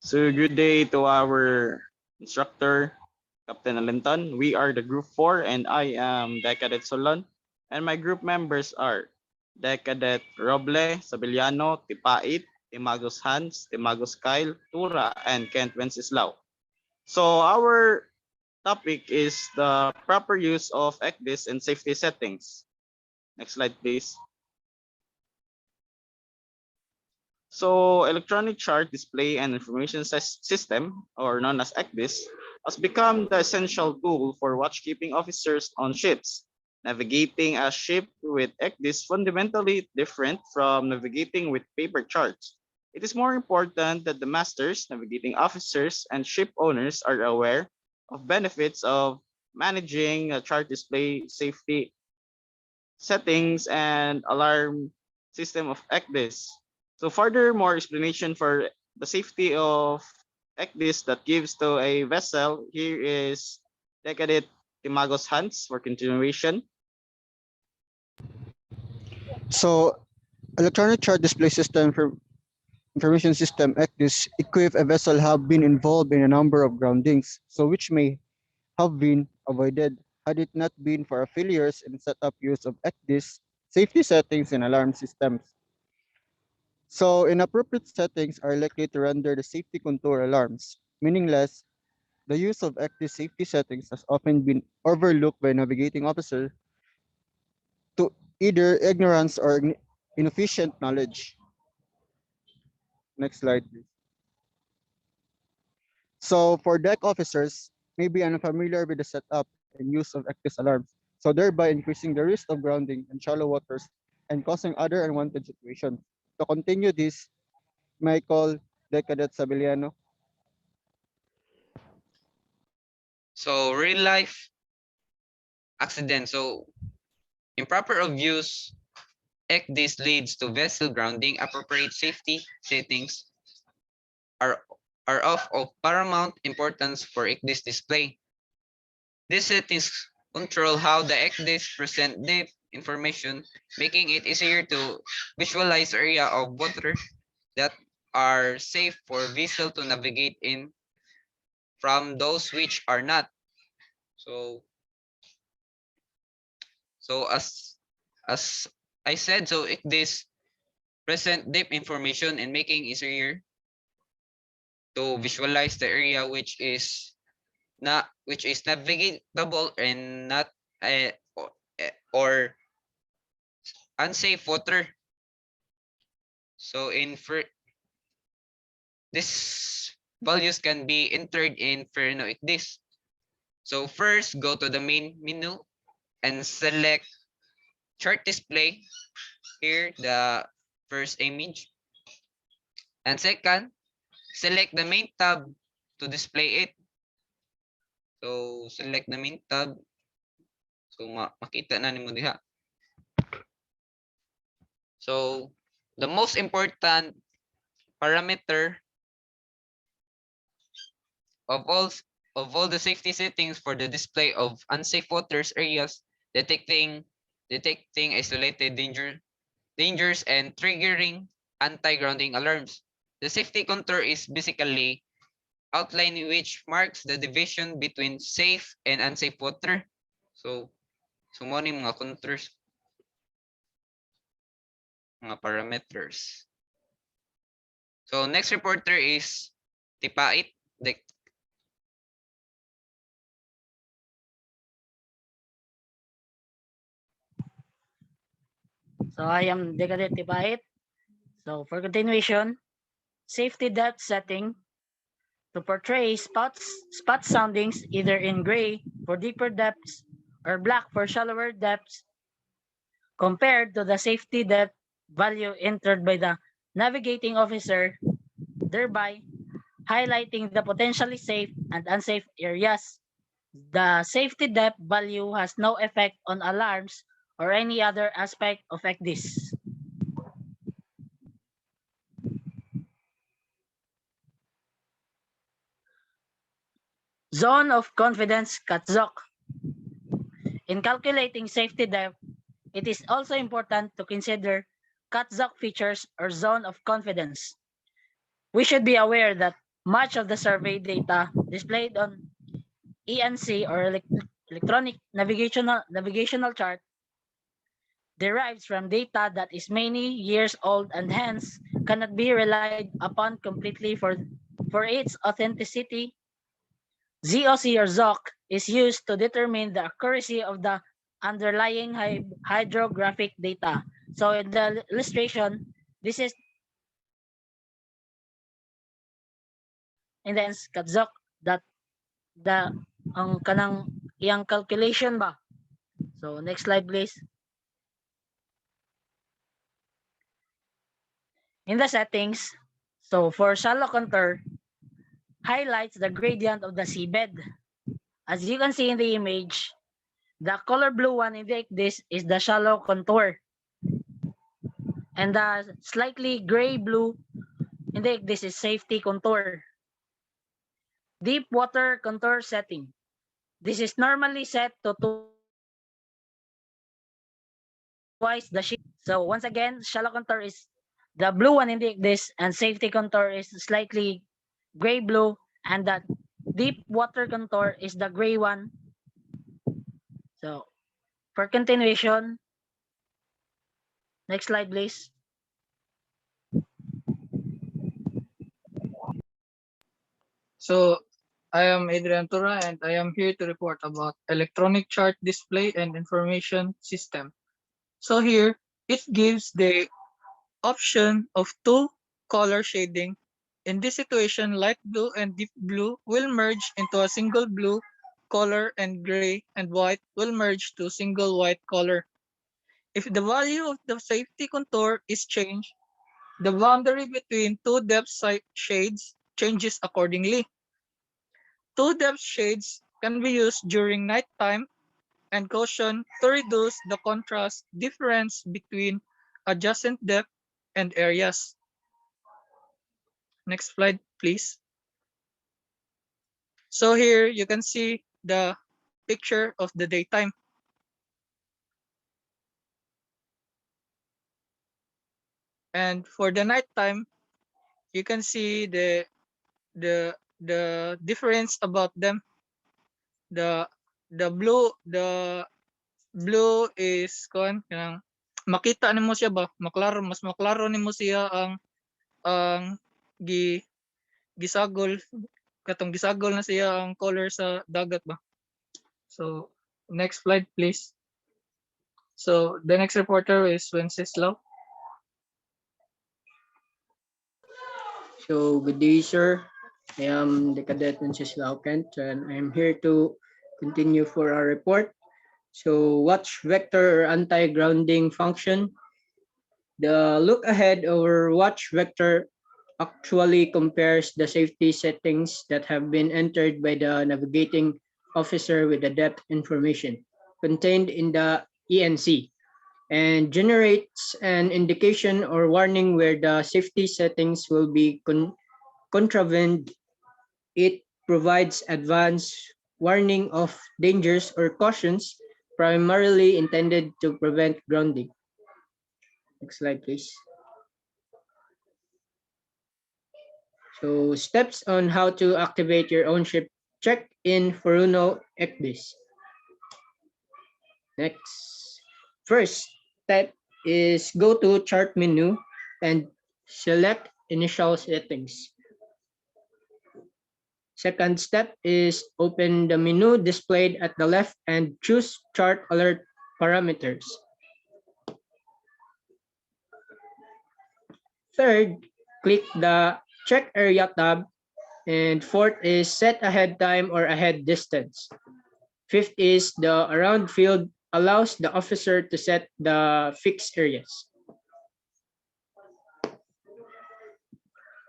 So good day to our instructor, Captain Alinton. We are the group 4 and I am Decadet Solon. And my group members are Decadet Roble, Sabillano, Tipait, Timagos Hans, Timagos Kyle, Tura, and Kent Wenceslao. So our topic is the proper use of ECDIS and safety settings. Next slide, please. So electronic chart display and information system, or known as ECDIS, has become the essential tool for watchkeeping officers on ships. Navigating a ship with ECDIS fundamentally different from navigating with paper charts. It is more important that the masters, navigating officers, and ship owners are aware of benefits of managing a chart display, safety settings, and alarm system of ECDIS. So further more explanation for the safety of ECDIS that gives to a vessel, here is Decadit Timagos Hans for continuation. So, electronic chart display system for information system ECDIS equip a vessel have been involved in a number of groundings, so which may have been avoided had it not been for failures in setup use of ECDIS, safety settings, and alarm systems. So, inappropriate settings are likely to render the safety contour alarms meaningless. The use of ECDIS safety settings has often been overlooked by navigating officers to either ignorance or inefficient knowledge. Next slide, please. So for deck officers, may be unfamiliar with the setup and use of ECDIS alarms, so thereby increasing the risk of grounding in shallow waters and causing other unwanted situations. To continue this, Michael Decadet Sabillano. So real life accident. So improper of use, ECDIS leads to vessel grounding. Appropriate safety settings are of paramount importance for ECDIS display. These settings control how the ECDIS present depth information, making it easier to visualize area of water that are safe for vessel to navigate in from those which are not. So as I said, so ECDIS present depth information and making easier to visualize the area which is navigatable and not or unsafe water. So this values can be entered in Ferno ECDIS. So first, go to the main menu and select chart display. Here, the first image. And second, select the main tab to display it. So select the main tab. So makita na nimo diha. So the most important parameter of all the safety settings for the display of unsafe waters areas, detecting isolated dangers and triggering anti-grounding alarms. The safety contour is basically outline which marks the division between safe and unsafe water. So mo ni mga contours, mga parameters. So next reporter is Tipait. So I am Decadent Tipait. So for continuation, safety depth setting to portray spot soundings either in gray for deeper depths or black for shallower depths compared to the safety depth value entered by the navigating officer, thereby highlighting the potentially safe and unsafe areas. The safety depth value has no effect on alarms or any other aspect of ECDIS. Zone of confidence (KATZOK). In calculating safety depth, it is also important to consider KATZOK features or zone of confidence. We should be aware that Much of the survey data displayed on ENC or electronic navigational chart derives from data that is many years old and hence cannot be relied upon completely for its authenticity. ZOC or ZOC is used to determine the accuracy of the underlying hydrographic data. So in the illustration, this is in the sense katzok that the ang kanang iyang calculation ba. So next slide please. In the settings, so for shallow contour, highlights the gradient of the seabed. As you can see in the image, the color blue one indicate this is the shallow contour. And the slightly gray blue indicate this is safety contour. Deep water contour setting. This is normally set to twice the sheet. So once again, shallow contour is the blue one indicate this and safety contour is slightly gray blue and the deep water contour is the gray one. So for continuation, next slide please. So I am Adrian Tura and I am here to report about electronic chart display and information system. So here it gives the option of two color shading. In this situation, light blue and deep blue will merge into a single blue color and gray and white will merge to single white color. If the value of the safety contour is changed, the boundary between two depth shades changes accordingly. Two depth shades can be used during nighttime and caution to reduce the contrast difference between adjacent depth and areas. Next slide, please. So here you can see the picture of the daytime. And for the nighttime, you can see the difference about them. The blue is kanang makita nimo siya ba? Mas maklaro nimo siya ang gi gisagol katong gisagol na siya ang color sa dagat ba. So next slide please. So the next reporter is Wenceslao. So good day, sir. I am the cadet Wenceslao Kent, and I'm here to continue for our report. So watch vector or anti-grounding function. The look ahead or watch vector actually compares the safety settings that have been entered by the navigating officer with the depth information contained in the ENC and generates an indication or warning where the safety settings will be contravened. It provides advance warning of dangers or cautions primarily intended to prevent grounding. Next slide, please. So steps on how to activate your own ship check in Furuno ECDIS. Next. First step is go to chart menu and select initial settings. Second step is open the menu displayed at the left and choose chart alert parameters. Third, click the check area tab. And fourth is set ahead time or ahead distance. Fifth is the around field allows the officer to set the fixed areas.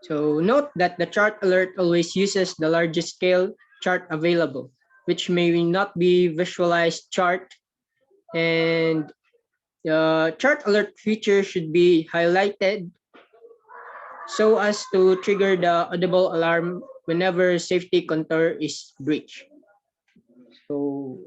So note that the chart alert always uses the largest scale chart available, which may not be visualized chart, and the chart alert feature should be highlighted so as to trigger the audible alarm whenever safety contour is breached. So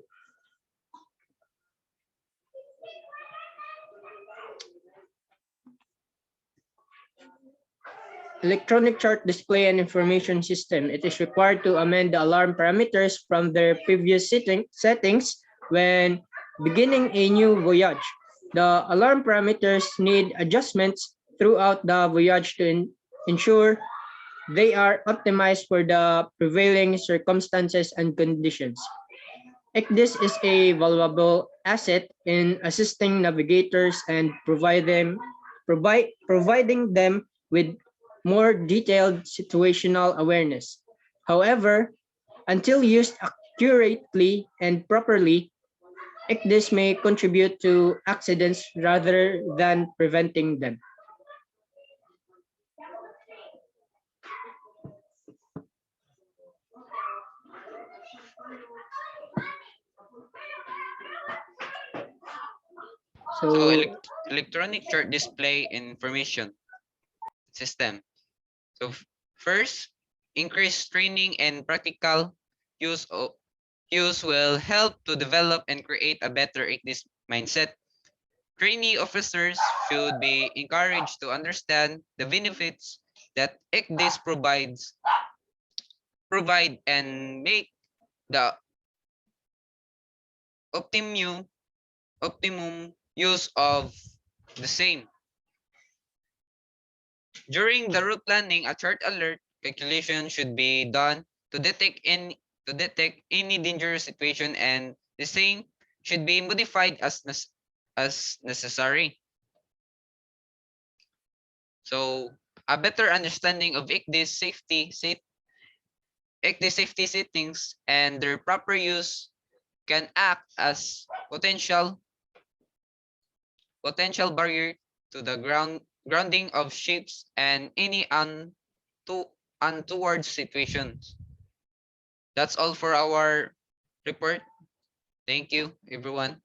electronic chart display and information system. It is required to amend the alarm parameters from their previous settings when beginning a new voyage. The alarm parameters need adjustments throughout the voyage to ensure they are optimized for the prevailing circumstances and conditions. ECDIS is a valuable asset in assisting navigators and providing them with more detailed situational awareness. However, until used accurately and properly, ECDIS may contribute to accidents rather than preventing them. So So electronic chart display information system. So first, increased training and practical use use will help to develop and create a better ICDIS mindset. Trainee officers should be encouraged to understand the benefits that ICDIS provide and make the optimum optimum use of the same. During the route planning, a chart alert calculation should be done to detect any dangerous situation, and the same should be modified as necessary. So a better understanding of ICDIS safety settings and their proper use can act as potential barrier to the grounding of ships and any untoward situations. That's all for our report. Thank you, everyone.